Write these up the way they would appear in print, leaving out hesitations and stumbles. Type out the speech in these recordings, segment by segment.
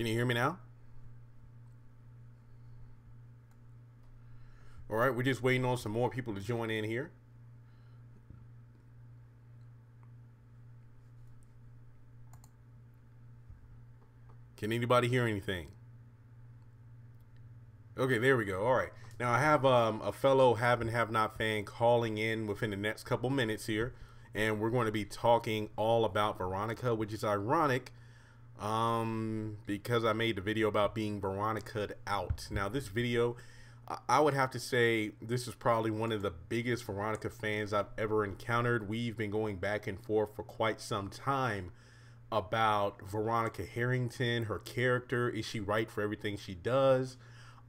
Can you hear me now? All right, we're just waiting on some more people to join in here. Can anybody hear anything? Okay, there we go. All right. Now I have a fellow have and have not fan calling in within the next couple minutes here, and we're going to be talking all about Veronica, which is ironic because I made the video about being Veronica'd out. Now this video, I would have to say this is probably one of the biggest Veronica fans I've ever encountered. We've been going back and forth for quite some time about Veronica Harrington, her character. Is she right for everything she does?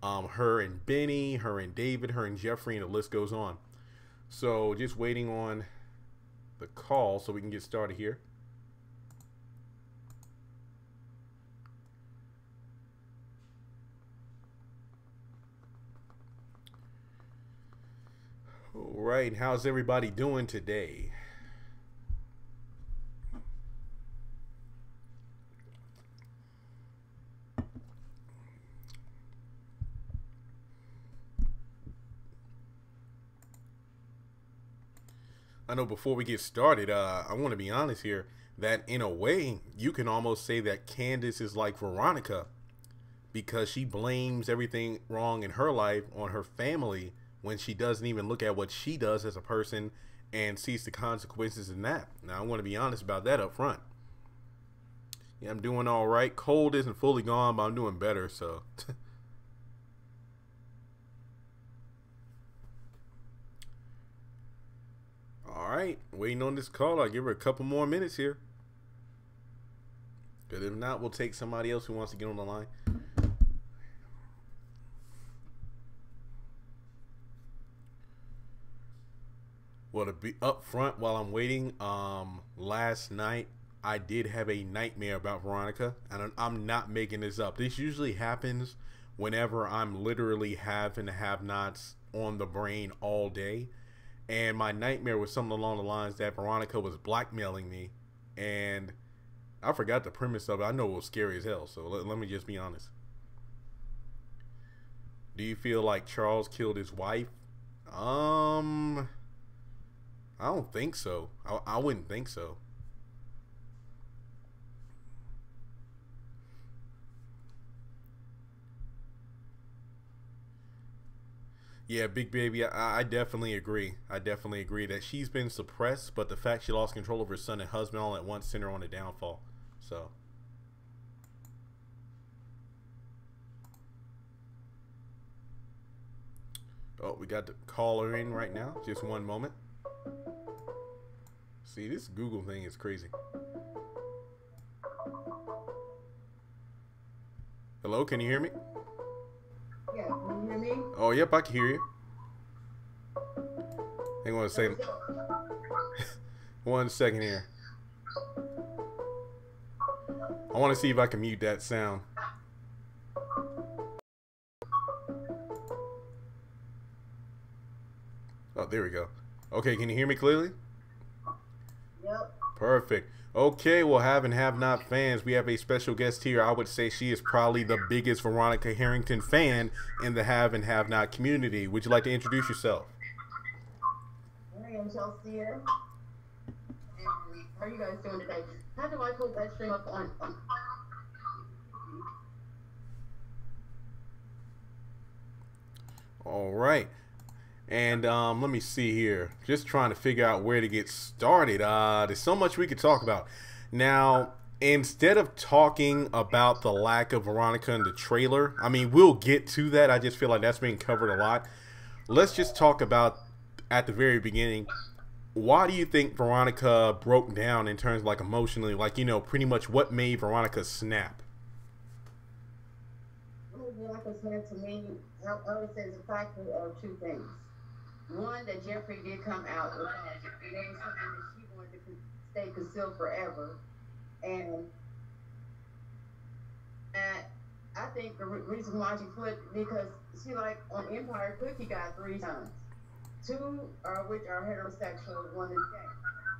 Her and Benny, her and David, her and Jeffrey, and the list goes on. So just waiting on the call so we can get started here. All right, how's everybody doing today? I know before we get started, I want to be honest here that in a way you can almost say that Candace is like Veronica because she blames everything wrong in her life on her family when she doesn't even look at what she does as a person and sees the consequences in that. Now, I want to be honest about that up front. Yeah, I'm doing all right. Cold isn't fully gone, but I'm doing better, so. All right, waiting on this call. I'll give her a couple more minutes here. Because if not, we'll take somebody else who wants to get on the line. Well, to be up front while I'm waiting, last night I did have a nightmare about Veronica, and I'm not making this up. This usually happens whenever I'm literally having have-nots on the brain all day. And my nightmare was something along the lines that Veronica was blackmailing me, and I forgot the premise of it. I know it was scary as hell, so let me just be honest. Do you feel like Charles killed his wife? I don't think so. I wouldn't think so. Yeah, Big Baby, I definitely agree. I definitely agree that she's been suppressed, but the fact she lost control of her son and husband all at once sent her on a downfall. So. Oh, we got the caller in right now. Just one moment. See, this Google thing is crazy. Hello, can you hear me? Yeah, can you hear me? Oh, yep, I can hear you. Hang on a second. 1 second here. I want to see if I can mute that sound. Oh, there we go. Okay, can you hear me clearly? Yep. Perfect. Okay, well, have and have not fans, we have a special guest here. I would say she is probably the biggest Veronica Harrington fan in the have and have not community. Would you like to introduce yourself? I am Chelsea. And how are you guys doing today? How do I put that stream up on? All right. And let me see here. Just trying to figure out where to get started. There's so much we could talk about. Now, instead of talking about the lack of Veronica in the trailer, I mean, we'll get to that. I just feel like that's being covered a lot. Let's just talk about, at the very beginning, why do you think Veronica broke down in terms of, like, emotionally? Like, you know, pretty much what made Veronica snap? Veronica said to me, I would say it's a factor of two things. One, that Jeffrey did come out with that. And that was something that she wanted to stay concealed forever. And I think the reason why she put, because she, like, on Empire Cookie got 3 sons. 2 are which are heterosexual, 1 is gay.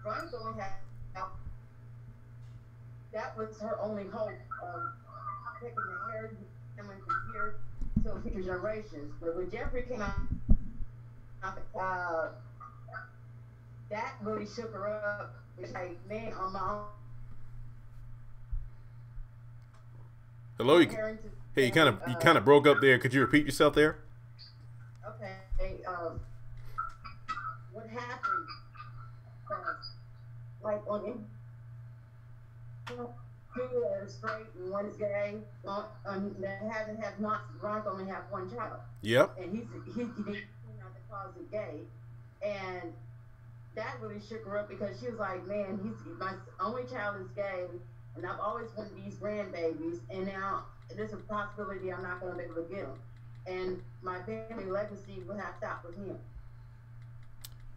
Veronica only had, that was her only hope of taking the heritage family from here to future generations. But when Jeffrey came out, uh, that really shook her up. It's like, man, on my own. Hello, hey, you kind of broke up there. Could you repeat yourself there? Okay. What happened? Like on two are straight and one is gay. Have not Veronica only have one child. Yep. And he out the closet gay, and that really shook her up because she was like, man, my only child is gay, and I've always wanted these grandbabies, and now there's a possibility I'm not going to be able to get them, and my family legacy will have to stop with him.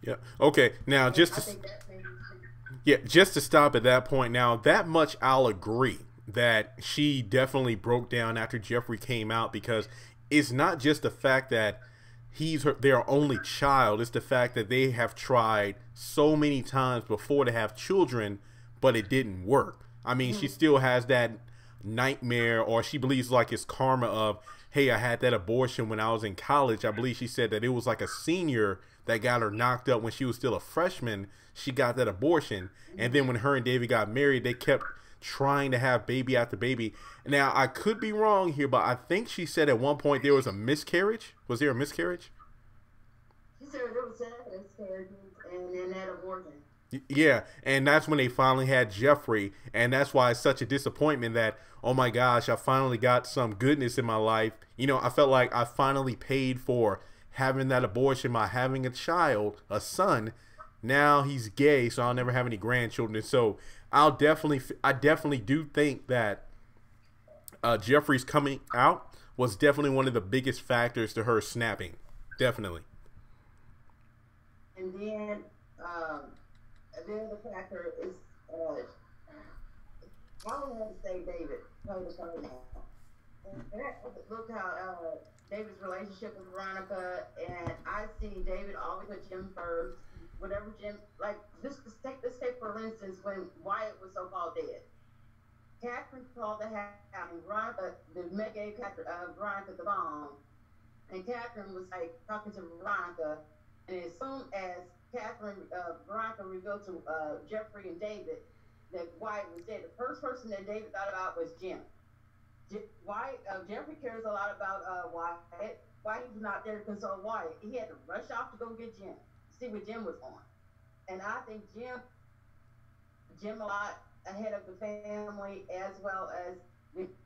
Yeah. Okay. Now, just to stop at that point. Now, that much I'll agree that she definitely broke down after Jeffrey came out, because it's not just the fact that he's their only child. It's the fact that they have tried so many times before to have children, but it didn't work. I mean, she still has that nightmare, or she believes like it's karma of, hey, I had that abortion when I was in college. I believe she said that it was like a senior that got her knocked up when she was still a freshman. She got that abortion. And then when her and David got married, they kept trying to have baby after baby. Now, I could be wrong here, but I think she said at one point there was a miscarriage. Was there a miscarriage? She said there was 7 miscarriages and then that abortion. Yeah, and that's when they finally had Jeffrey, and that's why it's such a disappointment that, oh my gosh, I finally got some goodness in my life. You know, I felt like I finally paid for having that abortion by having a child, a son. Now he's gay, so I'll never have any grandchildren. So I definitely do think that Jeffrey's coming out was definitely one of the biggest factors to her snapping. Definitely. And then the other factor is, I don't want to say David. Look how David's relationship with Veronica, and I see David always put Jim first. Whatever Jim, like, let's take for instance when Wyatt was so-called dead. Catherine called the house, and Veronica, the Meg gave Veronica the bomb, and Catherine was like talking to Veronica, and as soon as Veronica revealed to Jeffrey and David that Wyatt was dead, the first person that David thought about was Jim. Jeffrey cares a lot about Wyatt. Why he was not there to console Wyatt? He had to rush off to go get Jim, see what Jim was on. And I think Jim a lot ahead of the family, as well as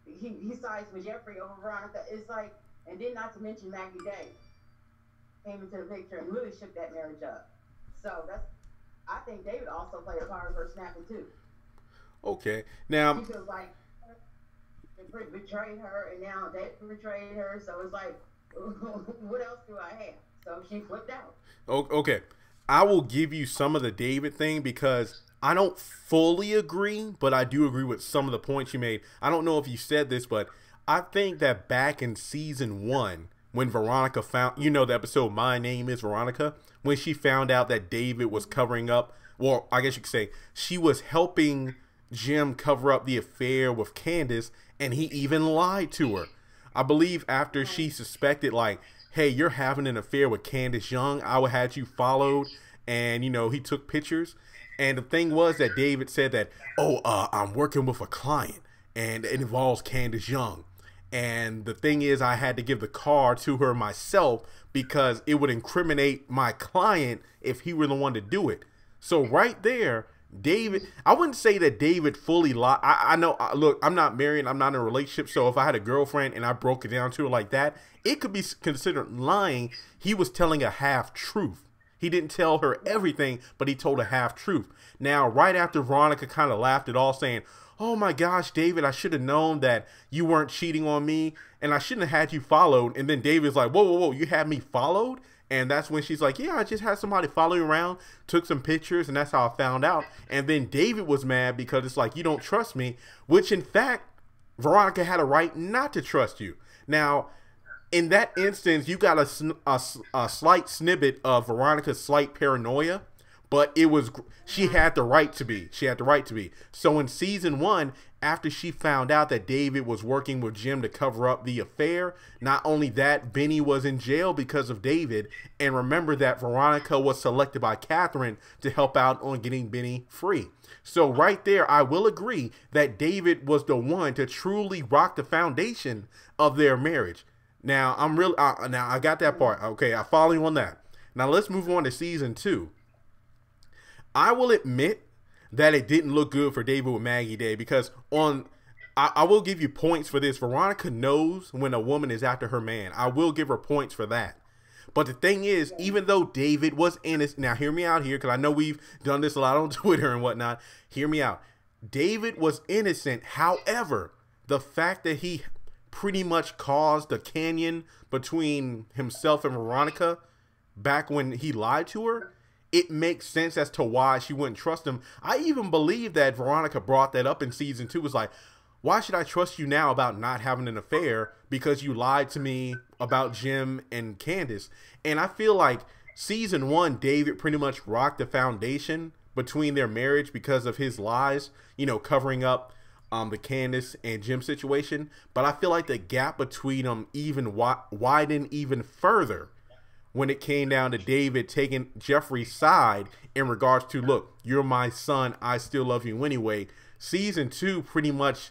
he sides with Jeffrey over Veronica. It's like, and then not to mention Maggie Day came into the picture and really shook that marriage up. So I think David also played a part of her snapping too. Okay, now she feels like they betrayed her, and now they betrayed her. So it's like, what else do I have? So she flipped out. Okay, I will give you some of the David thing because I don't fully agree, but I do agree with some of the points you made. I don't know if you said this, but I think that back in season 1, when Veronica found, you know, the episode My Name is Veronica, when she found out that David was covering up, well, I guess you could say she was helping Jim cover up the affair with Candace, and he even lied to her. I believe after she suspected, like, hey, you're having an affair with Candace Young, I would have you followed, and, you know, he took pictures. And the thing was that David said that, I'm working with a client, and it involves Candace Young. And the thing is, I had to give the car to her myself because it would incriminate my client if he were the one to do it. So right there, David, I wouldn't say that David fully lied. I know, look, I'm not married, I'm not in a relationship, so if I had a girlfriend and I broke it down to her like that, it could be considered lying. He was telling a half-truth. He didn't tell her everything, but he told a half-truth. Now, right after Veronica kind of laughed it all, saying, oh my gosh, David, I should have known that you weren't cheating on me, and I shouldn't have had you followed. And then David's like, whoa, you had me followed? And that's when she's like, yeah, I just had somebody follow you around, took some pictures, and that's how I found out. And then David was mad because it's like, you don't trust me, which in fact, Veronica had a right not to trust you. Now, in that instance, you got a slight snippet of Veronica's slight paranoia, but it was, she had the right to be. She had the right to be. So in season 1, after she found out that David was working with Jim to cover up the affair, not only that, Benny was in jail because of David. And remember that Veronica was selected by Catherine to help out on getting Benny free. So right there, I will agree that David was the one to truly rock the foundation of their marriage. Now, now I got that part. Okay, I follow you on that. Now let's move on to season 2. I will admit that it didn't look good for David with Maggie Day, because I will give you points for this. Veronica knows when a woman is after her man. I will give her points for that. But the thing is, even though David was innocent, now hear me out here, because I know we've done this a lot on Twitter and whatnot. Hear me out. David was innocent. However, the fact that he pretty much caused a canyon between himself and Veronica back when he lied to her, it makes sense as to why she wouldn't trust him. I even believe that Veronica brought that up in season 2. Was like, why should I trust you now about not having an affair because you lied to me about Jim and Candace? And I feel like season 1, David pretty much rocked the foundation between their marriage because of his lies, you know, covering up the Candace and Jim situation. But I feel like the gap between them even widened even further when it came down to David taking Jeffrey's side in regards to, look, you're my son, I still love you anyway. Season 2 pretty much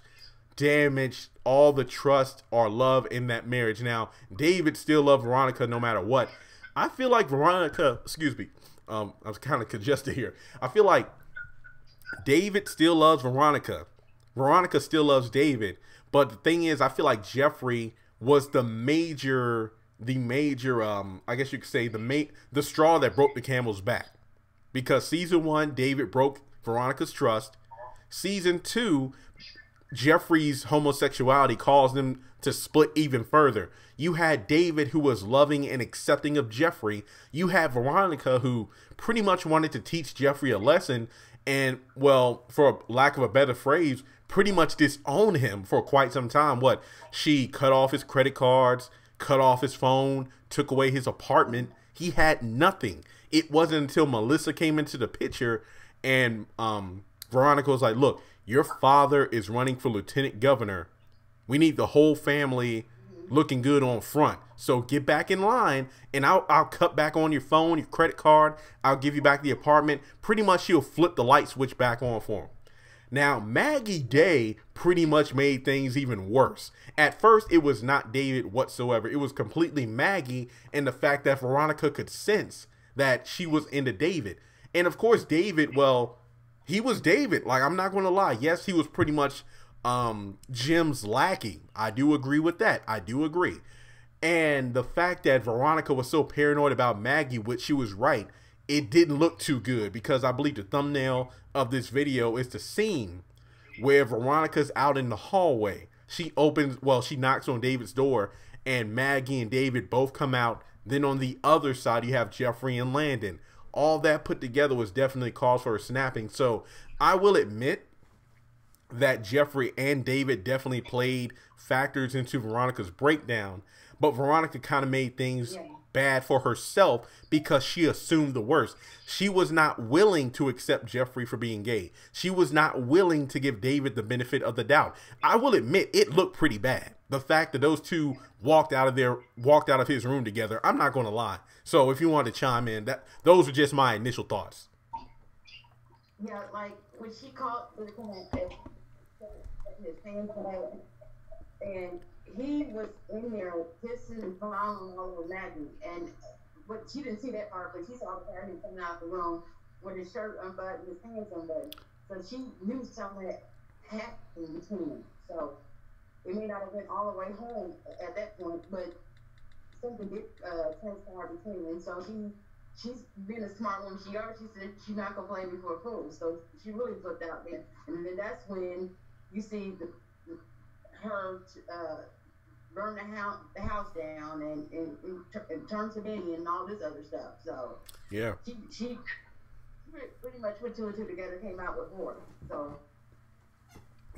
damaged all the trust or love in that marriage. Now, David still loved Veronica no matter what. I feel like Veronica, excuse me, I was kind of congested here. I feel like David still loves Veronica. Veronica still loves David. But the thing is, I feel like Jeffrey was the major, I guess you could say the straw that broke the camel's back. Because season 1, David broke Veronica's trust. Season 2, Jeffrey's homosexuality caused them to split even further. You had David, who was loving and accepting of Jeffrey. You had Veronica, who pretty much wanted to teach Jeffrey a lesson and, well, for lack of a better phrase, pretty much disown him for quite some time. What? She cut off his credit cards, cut off his phone, took away his apartment. He had nothing. It wasn't until Melissa came into the picture and Veronica was like, look, your father is running for lieutenant governor. We need the whole family looking good on front. So get back in line and I'll cut back on your phone, your credit card. I'll give you back the apartment. Pretty much she'll flip the light switch back on for him. Now, Maggie Day pretty much made things even worse. At first, it was not David whatsoever. It was completely Maggie and the fact that Veronica could sense that she was into David. And of course, David, well, he was David. Like, I'm not going to lie. Yes, he was pretty much Jim's lackey. I do agree with that. I do agree. And the fact that Veronica was so paranoid about Maggie, which she was right, it didn't look too good, because I believe the thumbnail of this video is the scene where Veronica's out in the hallway. She knocks on David's door and Maggie and David both come out. Then on the other side, you have Jeffrey and Landon. All that put together was definitely cause for a snapping. So I will admit that Jeffrey and David definitely played factors into Veronica's breakdown, but Veronica kind of made things bad for herself because she assumed the worst. She was not willing to accept Jeffrey for being gay. She was not willing to give David the benefit of the doubt. I will admit it looked pretty bad. The fact that those two walked out of his room together, I'm not going to lie. So if you want to chime in, those are just my initial thoughts. Yeah, like when she called his hands and he was in there kissing and fondling all over Maggie, and but she didn't see that part, but she saw him coming out the room with his shirt unbuttoned, his hands unbuttoned. So she knew something had happened between them. So it may not have been all the way home at that point, but something did transpire between them. So she's been a smart woman. She said she's not gonna play me for a fool. So she really flipped out then, and then that's when you see her burn the house down and turn to Benny and all this other stuff. So yeah, she pretty much put two and two together, came out with more. So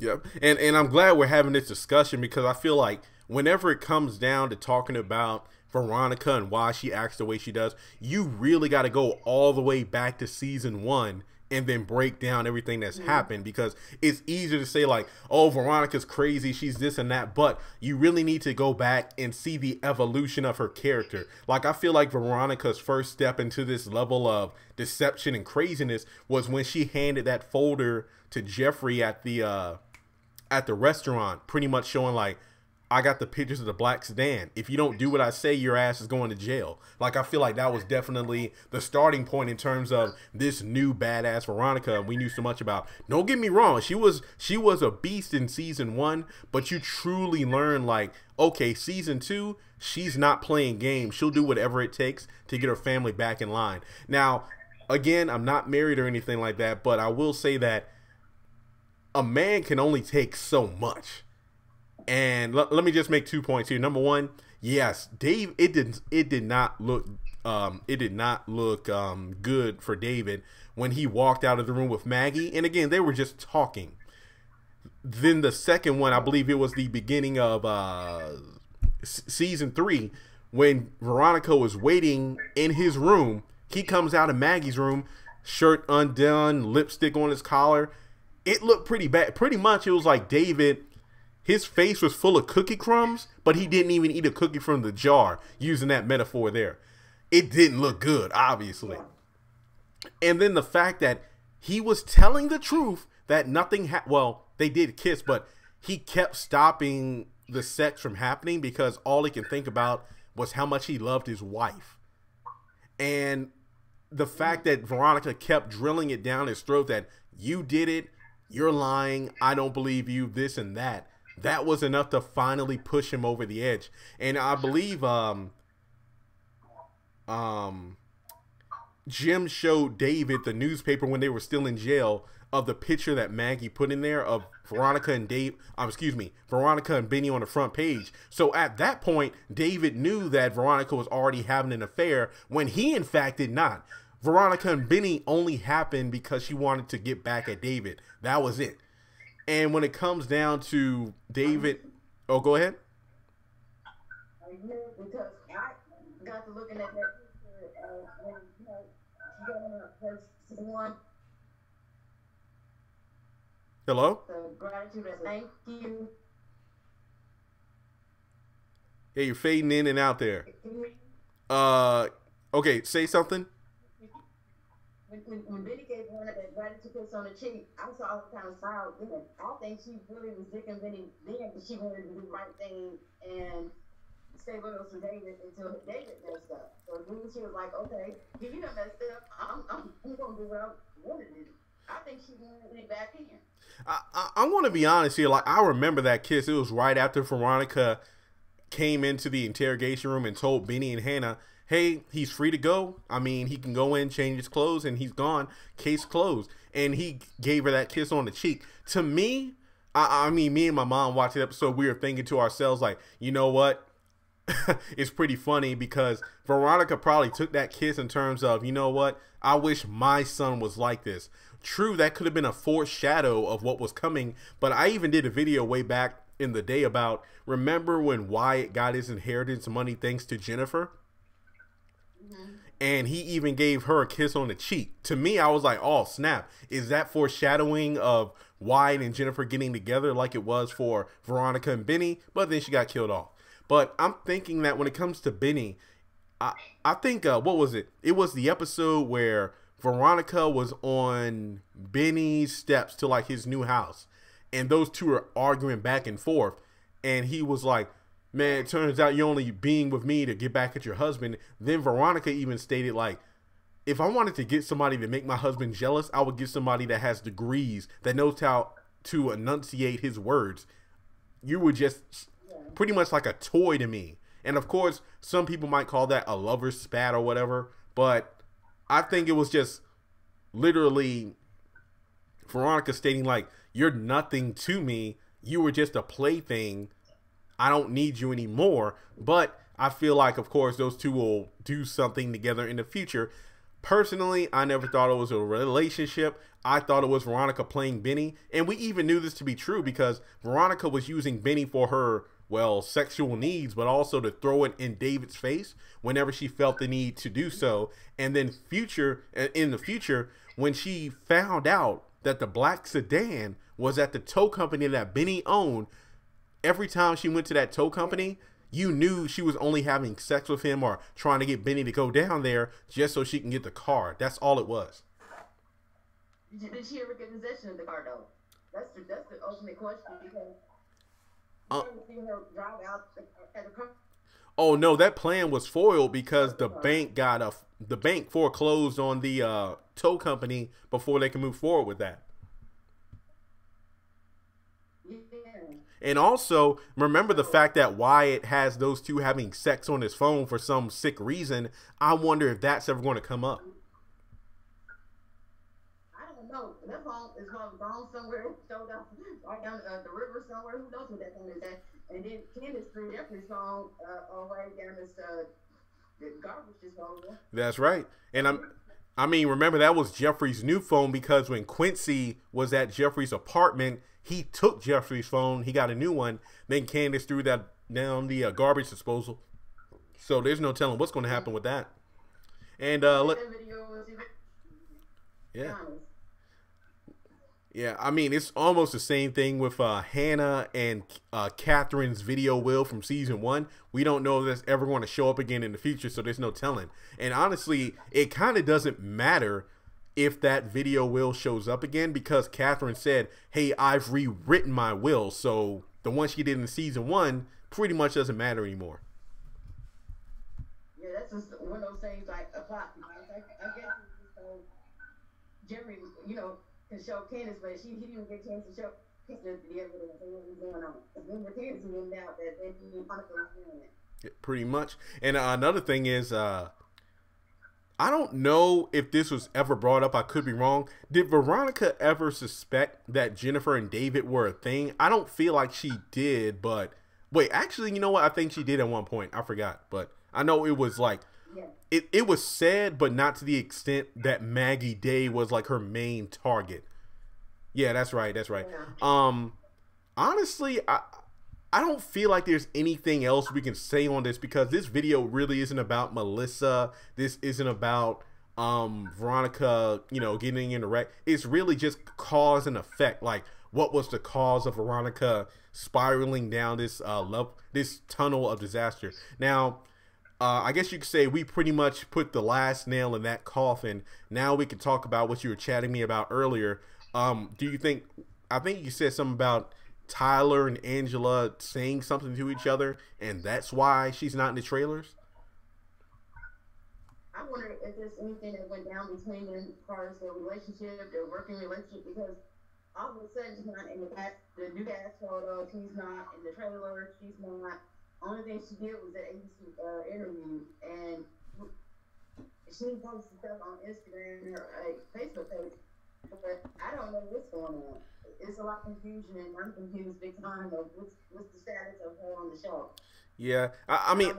Yep. And I'm glad we're having this discussion because I feel like whenever it comes down to talking about Veronica and why she acts the way she does, you really got to go all the way back to season one and then break down everything that's happened, because it's easier to say like, oh, Veronica's crazy, she's this and that, but you really need to go back and see the evolution of her character. Like, I feel like Veronica's first step into this level of deception and craziness was when she handed that folder to Jeffrey at the restaurant, pretty much showing like, I got the pictures of the black sedan. If you don't do what I say, your ass is going to jail. Like, I feel like that was definitely the starting point in terms of this new badass Veronica we knew so much about. Don't get me wrong. She was a beast in season one, but you truly learn like, okay, season two, she's not playing games. She'll do whatever it takes to get her family back in line. Now, again, I'm not married or anything like that, but I will say that a man can only take so much. And let me just make 2 points here. Number one, yes, Dave, it did not look good for David when he walked out of the room with Maggie. And again, they were just talking. Then the second one, I believe it was the beginning of season 3, when Veronica was waiting in his room. He comes out of Maggie's room, shirt undone, lipstick on his collar. It looked pretty bad. Pretty much, it was like David. His face was full of cookie crumbs, but he didn't even eat a cookie from the jar, using that metaphor there. It didn't look good, obviously. And then the fact that he was telling the truth that nothing well, they did kiss, but he kept stopping the sex from happening because all he can think about was how much he loved his wife. And the fact that Veronica kept drilling it down his throat that you did it, you're lying, I don't believe you, this and that. That was enough to finally push him over the edge. And I believe Jim showed David the newspaper when they were still in jail of the picture that Maggie put in there of Veronica and Veronica and Benny on the front page. So at that point, David knew that Veronica was already having an affair when he in fact did not. Veronica and Benny only happened because she wanted to get back at David. That was it. And when it comes down to David, oh, go ahead. Because I got to looking at that picture when she got on her first one. Hello? So gratitude, thank you. Hey, you're fading in and out there. Okay, say something. When Benny gave her that gratitude kiss on the cheek, I saw her kind of smile. I think she really was dicking Benny then, but she wanted to do the right thing and stay loyal to David until David messed up. So then she was like, okay, you done messed up. I'm going to do what I wanted to do. I think she wanted it back in. I want to be honest here. Like, I remember that kiss. It was right after Veronica came into the interrogation room and told Benny and Hannah, hey, he's free to go. I mean, he can go in, change his clothes, and he's gone. Case closed. And he gave her that kiss on the cheek. To me, I mean, me and my mom watched the episode. We were thinking to ourselves, like, you know what? It's pretty funny because Veronica probably took that kiss in terms of, you know what? I wish my son was like this. True, that could have been a foreshadow of what was coming. But I even did a video way back in the day about, remember when Wyatt got his inheritance money thanks to Jennifer? And he even gave her a kiss on the cheek. To me, I was like, oh, snap. Is that foreshadowing of Wyatt and Jennifer getting together like it was for Veronica and Benny? But then she got killed off. But I'm thinking that when it comes to Benny, I think, what was it? It was the episode where Veronica was on Benny's steps to like his new house. And those two are arguing back and forth. And he was like, man, it turns out you're only being with me to get back at your husband. Then Veronica even stated, like, if I wanted to get somebody to make my husband jealous, I would get somebody that has degrees, that knows how to enunciate his words. You were just pretty much like a toy to me. And of course, some people might call that a lover's spat or whatever. But I think it was just literally Veronica stating, like, you're nothing to me. You were just a plaything. I don't need you anymore. But I feel like, of course, those two will do something together in the future. Personally, I never thought it was a relationship. I thought it was Veronica playing Benny, and we even knew this to be true because Veronica was using Benny for her, well, sexual needs, but also to throw it in David's face whenever she felt the need to do so. And then in the future, when she found out that the black sedan was at the tow company that Benny owned, every time she went to that tow company, you knew she was only having sex with him or trying to get Benny to go down there just so she can get the car. That's all it was. Did she ever get possession of the car though? That's the ultimate question because you Uh, never seen her drive out at the car. oh no, that plan was foiled because the bank foreclosed on the tow company before they can move forward with that. Yeah. And also, remember the fact that Wyatt has those two having sex on his phone for some sick reason. I wonder if that's ever going to come up. I don't know. That phone is probably gone somewhere, showed up right down the river somewhere. Who knows what that phone is at? And then Candace threw Jeffrey's phone all right down the garbage disposal. That's right. And I mean, remember that was Jeffrey's new phone because when Quincy was at Jeffrey's apartment, he took Jeffrey's phone. He got a new one. Then Candace threw that down the garbage disposal. So there's no telling what's going to happen with that. And yeah. Yeah, I mean, it's almost the same thing with Hannah and Catherine's video will from season 1. We don't know if that's ever going to show up again in the future, so there's no telling. And honestly, it kind of doesn't matter if that video will shows up again because Catherine said, hey, I've rewritten my will. So the one she did in season 1 pretty much doesn't matter anymore. Yeah, that's just one of those things like a plot. I guess it's so Jeffrey, can show Candace, but he didn't get a chance to show Candace the evidence of what was going on. When the Candace went out, that they Monica was doing it. Yeah, pretty much. And another thing is, I don't know if this was ever brought up. I could be wrong. Did Veronica ever suspect that Jennifer and David were a thing? I don't feel like she did, but wait, actually, you know what? I think she did at one point. I forgot, but I know it was like, yeah. It was said, but not to the extent that Maggie Day was like her main target. Yeah, that's right. That's right. Yeah. Honestly, I don't feel like there's anything else we can say on this because this video really isn't about Melissa. This isn't about Veronica, getting in a wreck. It's really just cause and effect. Like, what was the cause of Veronica spiraling down this this tunnel of disaster? Now, I guess you could say we pretty much put the last nail in that coffin. Now we can talk about what you were chatting me about earlier. Do you think? I think you said something about Tyler and Angela saying something to each other, and that's why she's not in the trailers. I wonder if there's anything that went down between them as far as their relationship, their working relationship, because all of a sudden she's not in the new cast photo. She's not in the trailer. She's not. Only thing she did was that ABC interview, and she posted stuff on Instagram and her Facebook page. But I don't know what's going on. It's a lot of confusion, and I'm confused big time of what's the status of her on the show. Yeah, I mean,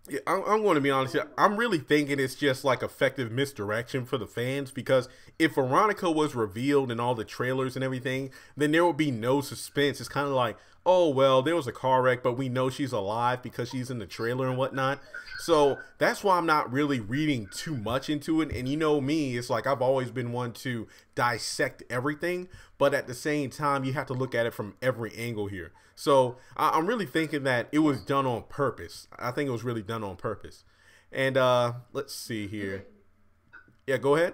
yeah, I'm going to be honest here. I'm really thinking it's just like effective misdirection for the fans because if Veronica was revealed in all the trailers and everything, then there would be no suspense. It's kind of like, oh, well, there was a car wreck, but we know she's alive because she's in the trailer and whatnot. So that's why I'm not really reading too much into it. And you know me, it's like I've always been one to dissect everything. But at the same time, you have to look at it from every angle here. So I'm really thinking that it was done on purpose. I think it was really done on purpose. And let's see here. Yeah, go ahead.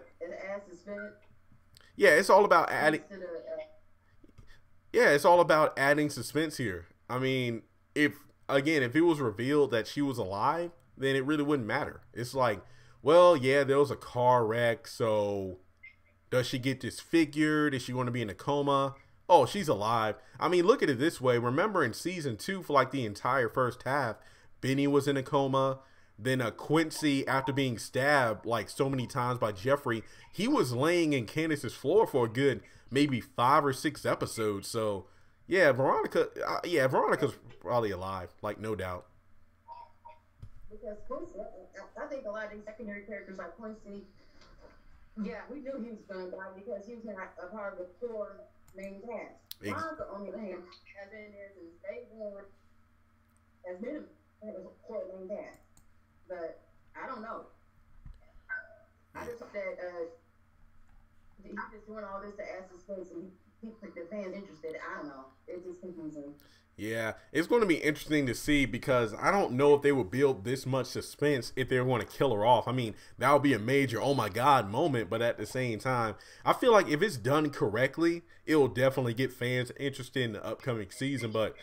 Yeah, it's all about adding. Yeah, it's all about adding suspense here. I mean, if it was revealed that she was alive, then it really wouldn't matter. It's like, well, yeah, there was a car wreck, so does she get disfigured? Is she going to be in a coma? Oh, she's alive. I mean, look at it this way. Remember in season 2, for like the entire first half, Benny was in a coma. Then Quincy, after being stabbed like so many times by Jeffrey, he was laying in Candace's floor for a good maybe 5 or 6 episodes. So yeah, Veronica's probably alive, like no doubt. Because Quincy, I think a lot of these secondary characters like Quincy, Yeah, we knew he was going to die because he was not a part of the core main cast. Ex Veronica, on the other hand, has been there since day one, has been a core main cast. But I don't know. I yeah. just hope that he's just doing all this to ask his face and keep the fans interested. I don't know. It's just confusing. Yeah, it's going to be interesting to see because I don't know if they would build this much suspense if they're going to kill her off. I mean, that would be a major oh my god moment, but at the same time, I feel like if it's done correctly, it will definitely get fans interested in the upcoming season. But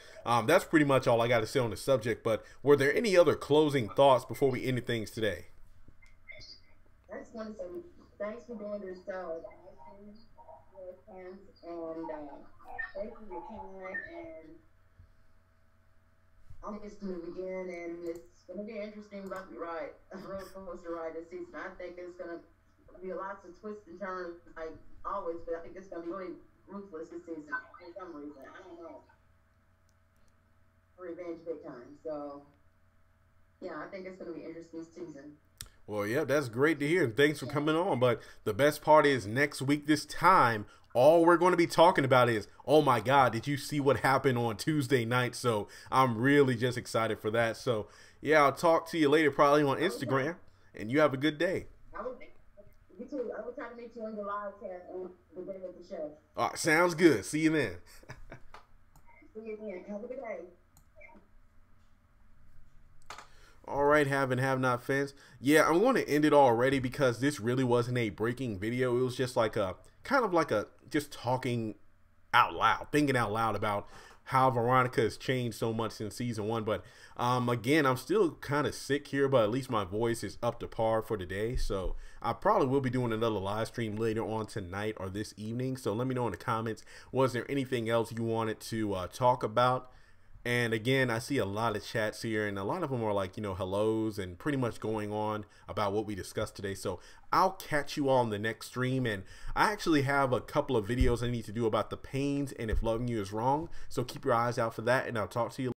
that's pretty much all I got to say on the subject. But were there any other closing thoughts before we end things today? I just want to say thanks for doing this show. Your fans and thank you for your time and I'm just to begin, and it's going to be an interesting bumpy ride, a roller coaster ride this season. I think it's going to be lots of twists and turns, like always, but I think it's going to be really ruthless this season for some reason. I don't know. Revenge big time. So, yeah, I think it's going to be an interesting season. Well, yeah, that's great to hear. And thanks for coming on. But the best part is next week, this time, all we're going to be talking about is, oh my God, did you see what happened on Tuesday night? So I'm really just excited for that. So, yeah, I'll talk to you later, probably on Instagram. And you have a good day. I will, you too. I will try to meet you on the live cast on the day of the show. All right, sounds good. See you then. See you again. Have a good day. All right, have and have not fans. Yeah, I'm going to end it already because this really wasn't a breaking video. It was just like a kind of like a just talking out loud, thinking out loud about how Veronica has changed so much since season one. But again, I'm still kind of sick here, but at least my voice is up to par for today. So I probably will be doing another live stream later on tonight or this evening. So let me know in the comments, was there anything else you wanted to talk about? And again, I see a lot of chats here, and a lot of them are like, you know, hellos and pretty much going on about what we discussed today. So I'll catch you all in the next stream. And I actually have a couple of videos I need to do about the pains and if loving you is wrong. So keep your eyes out for that, and I'll talk to you later.